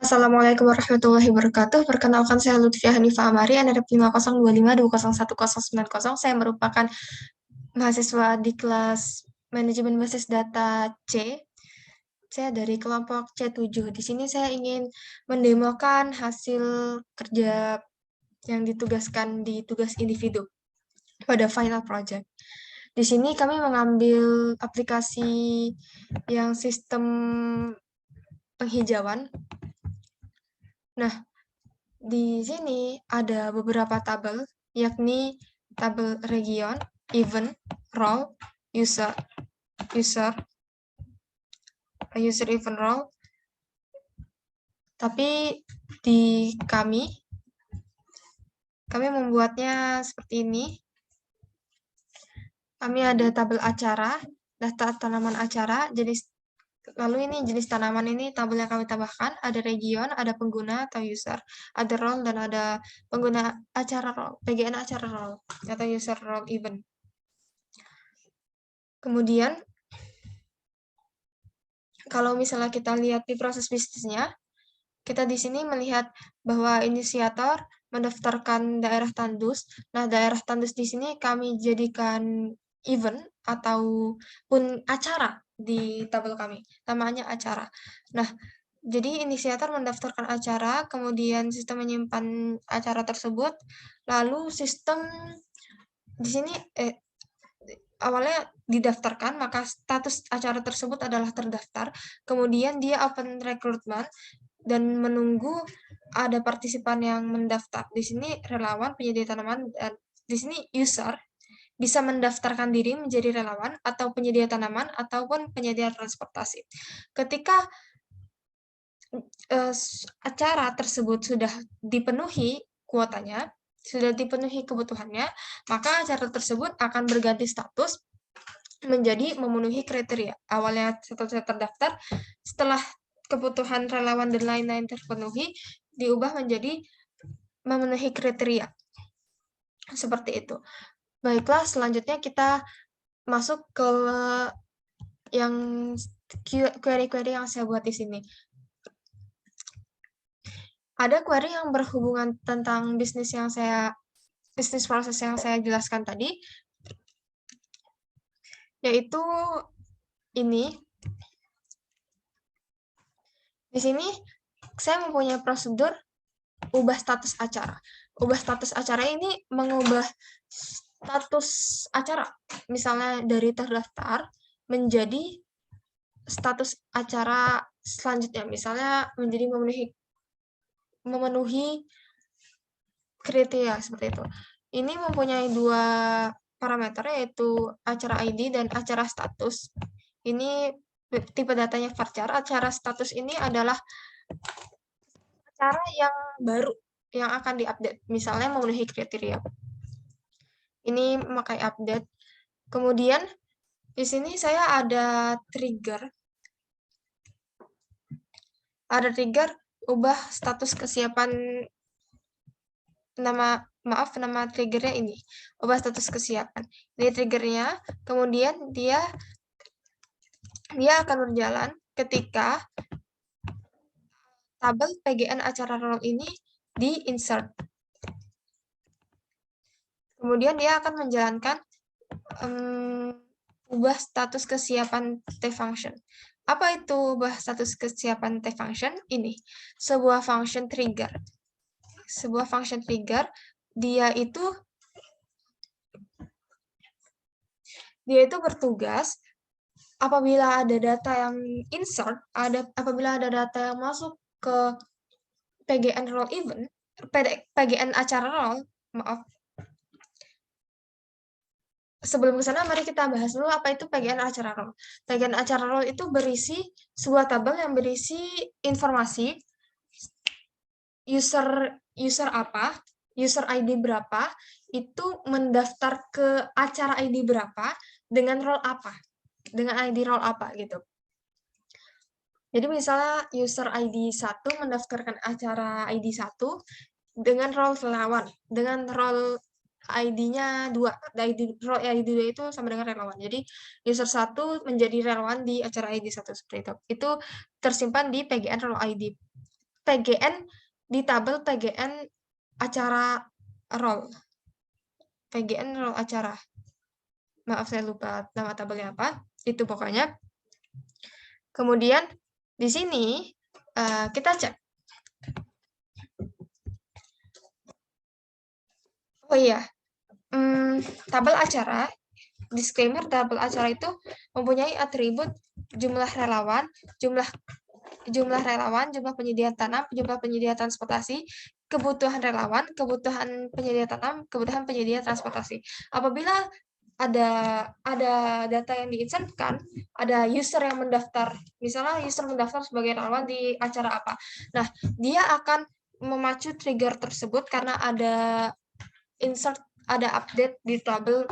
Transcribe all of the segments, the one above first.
Assalamualaikum warahmatullahi wabarakatuh. Perkenalkan saya Lutfiah Hanifah Amari, NRP 5025201190. Saya merupakan mahasiswa di kelas Manajemen Basis Data C. Saya dari kelompok C7. Di sini saya ingin mendemokan hasil kerja yang ditugaskan di tugas individu pada final project. Di sini kami mengambil aplikasi yang sistem penghijauan. Nah, di sini ada beberapa tabel, yakni tabel region, event, role, user, user, user event role. Tapi di kami membuatnya seperti ini. Kami ada tabel acara, daftar tanaman acara, lalu ini jenis tanaman ini tabel yang kami tambahkan, ada region, ada pengguna atau user, ada role, dan ada pengguna acara role, PGN acara role, atau user role event. Kemudian, kalau misalnya kita lihat di proses bisnisnya, kita di sini melihat bahwa inisiator mendaftarkan daerah tandus. Nah, daerah tandus di sini kami jadikan event ataupun acara di tabel kami. Namanya acara. Nah, jadi inisiator mendaftarkan acara, kemudian sistem menyimpan acara tersebut, lalu sistem di sini awalnya didaftarkan, maka status acara tersebut adalah terdaftar, kemudian dia open recruitment dan menunggu ada partisipan yang mendaftar. Di sini relawan, penyedia tanaman, dan di sini user bisa mendaftarkan diri menjadi relawan atau penyedia tanaman ataupun penyedia transportasi. Ketika acara tersebut sudah dipenuhi kuotanya, sudah dipenuhi kebutuhannya, maka acara tersebut akan berganti status menjadi memenuhi kriteria. Awalnya statusnya terdaftar, setelah kebutuhan relawan dan lain-lain terpenuhi, diubah menjadi memenuhi kriteria. Seperti itu. Baiklah, selanjutnya kita masuk ke yang query-query yang saya buat di sini. Ada query yang berhubungan tentang bisnis proses yang saya jelaskan tadi, yaitu ini. Di sini saya mempunyai prosedur ubah status acara. Ubah status acara ini mengubah status acara. Misalnya dari terdaftar menjadi status acara selanjutnya. Misalnya menjadi memenuhi kriteria seperti itu. Ini mempunyai dua parameter, yaitu acara ID dan acara status. Ini tipe datanya varchar. Acara status ini adalah acara yang baru yang akan diupdate, misalnya memenuhi kriteria. Ini memakai update. Kemudian di sini saya ada trigger. Ada trigger ubah status kesiapan nama triggernya ini. Ubah status kesiapan. Ini triggernya, kemudian dia akan berjalan ketika tabel PGN acara role ini di-insert. Kemudian dia akan menjalankan ubah status kesiapan T-function. Apa itu ubah status kesiapan T-function? Ini, sebuah function trigger. Sebuah function trigger, dia itu bertugas apabila ada data yang insert, apabila ada data yang masuk ke PGN role event, PGN acara role, maaf. Sebelum ke sana, mari kita bahas dulu apa itu PGN acara role. PGN acara role itu berisi sebuah tabel yang berisi informasi user apa, user ID berapa, itu mendaftar ke acara ID berapa dengan role apa, dengan ID role apa gitu. Jadi misalnya user ID 1 mendaftarkan acara ID 1 dengan role relawan, dengan role ID-nya 2. Role ID 2 itu sama dengan relawan. Jadi user 1 menjadi relawan di acara ID 1 seperti itu. Itu tersimpan di PGN role ID. PGN di tabel PGN acara role. PGN role acara. Maaf saya lupa nama tabelnya apa. Itu pokoknya. Kemudian di sini kita cek. Oh iya, tabel acara, disclaimer, tabel acara itu mempunyai atribut jumlah relawan, jumlah relawan, jumlah penyedia tanam, jumlah penyedia transportasi, kebutuhan relawan, kebutuhan penyedia tanam, kebutuhan penyedia transportasi. Apabila ada data yang diinsertkan, ada user yang mendaftar, misalnya user mendaftar sebagai relawan di acara apa. Nah, dia akan memacu trigger tersebut karena ada ada update di tabel,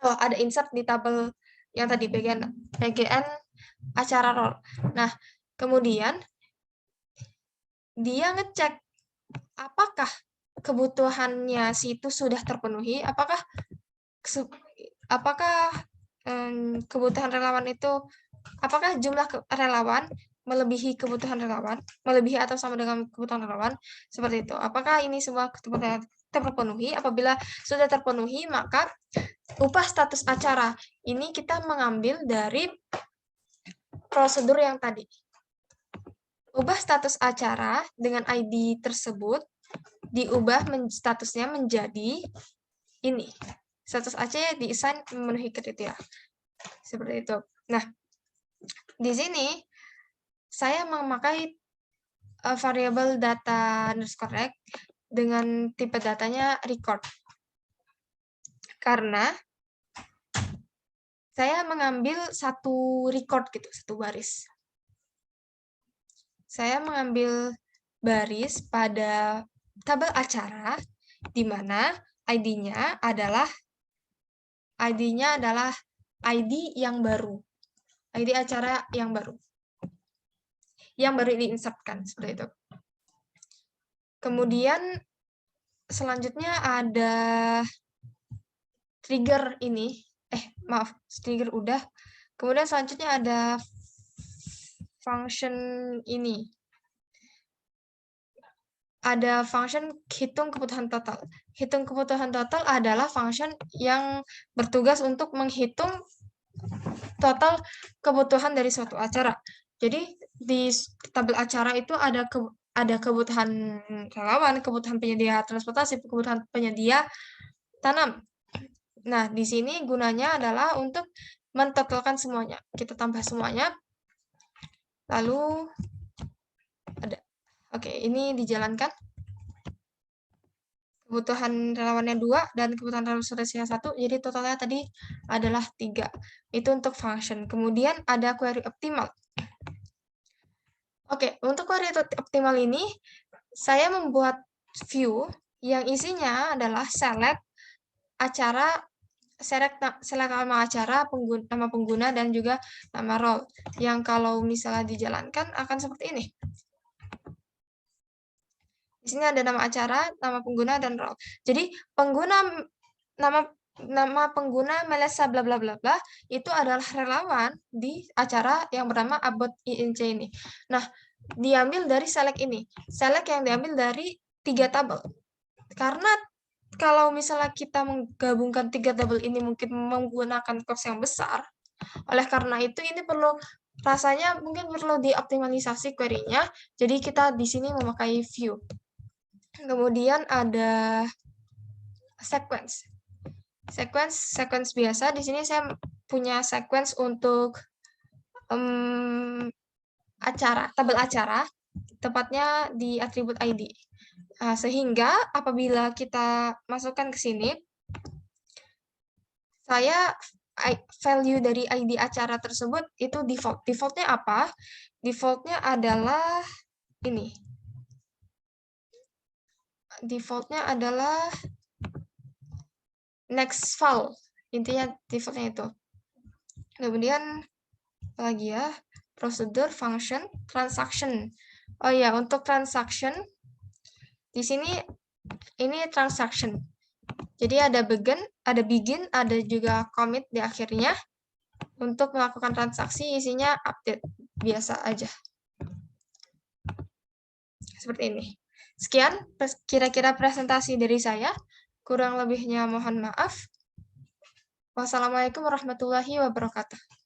ada insert di tabel yang tadi PGN acara role. Nah, kemudian dia ngecek apakah kebutuhannya si itu sudah terpenuhi, apakah kebutuhan relawan itu, apakah jumlah relawan melebihi kebutuhan relawan, melebihi atau sama dengan kebutuhan relawan, seperti itu. Apakah ini semua kebutuhan terpenuhi? Apabila sudah terpenuhi, maka ubah status acara. Ini kita mengambil dari prosedur yang tadi. Ubah status acara dengan ID tersebut, diubah statusnya menjadi ini. Status acara di-assign memenuhi kriteria. Seperti itu. Nah, di sini saya memakai variabel data underscore rect dengan tipe datanya record. Karena saya mengambil satu record gitu, satu baris. Saya mengambil baris pada tabel acara di mana ID-nya adalah ID yang baru. ID acara yang baru. Yang baru diinsertkan, seperti itu. Kemudian selanjutnya ada trigger ini. Trigger udah. Kemudian selanjutnya ada function ini. Ada function hitung kebutuhan total. Hitung kebutuhan total adalah function yang bertugas untuk menghitung total kebutuhan dari suatu acara. Jadi di tabel acara itu ada kebutuhan relawan, kebutuhan penyedia transportasi, kebutuhan penyedia tanam. Nah, di sini gunanya adalah untuk mentotalkan semuanya. Kita tambah semuanya. Lalu ada. Oke, ini dijalankan. Kebutuhan relawannya 2 dan kebutuhan transportasinya 1, jadi totalnya tadi adalah 3. Itu untuk function. Kemudian ada query optimal. Oke, untuk query optimal ini, saya membuat view yang isinya adalah select nama acara, nama pengguna, dan juga nama role. Yang kalau misalnya dijalankan akan seperti ini. Di sini ada nama acara, nama pengguna, dan role. Jadi nama pengguna Melesa bla bla bla bla itu adalah relawan di acara yang bernama About INC ini. Nah, diambil dari select ini. Select yang diambil dari 3 tabel. Karena kalau misalnya kita menggabungkan 3 tabel ini mungkin menggunakan cost yang besar. Oleh karena itu ini rasanya mungkin perlu dioptimalisasi query-nya. Jadi kita di sini memakai view. Kemudian ada sequence. Sequence biasa. Di sini saya punya sequence untuk tabel acara, tepatnya di atribut ID. Sehingga apabila kita masukkan ke sini, value dari ID acara tersebut itu default. Defaultnya apa? Defaultnya adalah ini. Defaultnya adalah next file. Intinya defaultnya itu. Kemudian lagi ya, prosedur, function, transaction. Oh ya, untuk transaction di sini ini transaction. Jadi ada begin, ada juga commit di akhirnya. Untuk melakukan transaksi isinya update biasa aja. seperti ini. Sekian kira-kira presentasi dari saya, kurang lebihnya mohon maaf. Wassalamualaikum warahmatullahi wabarakatuh.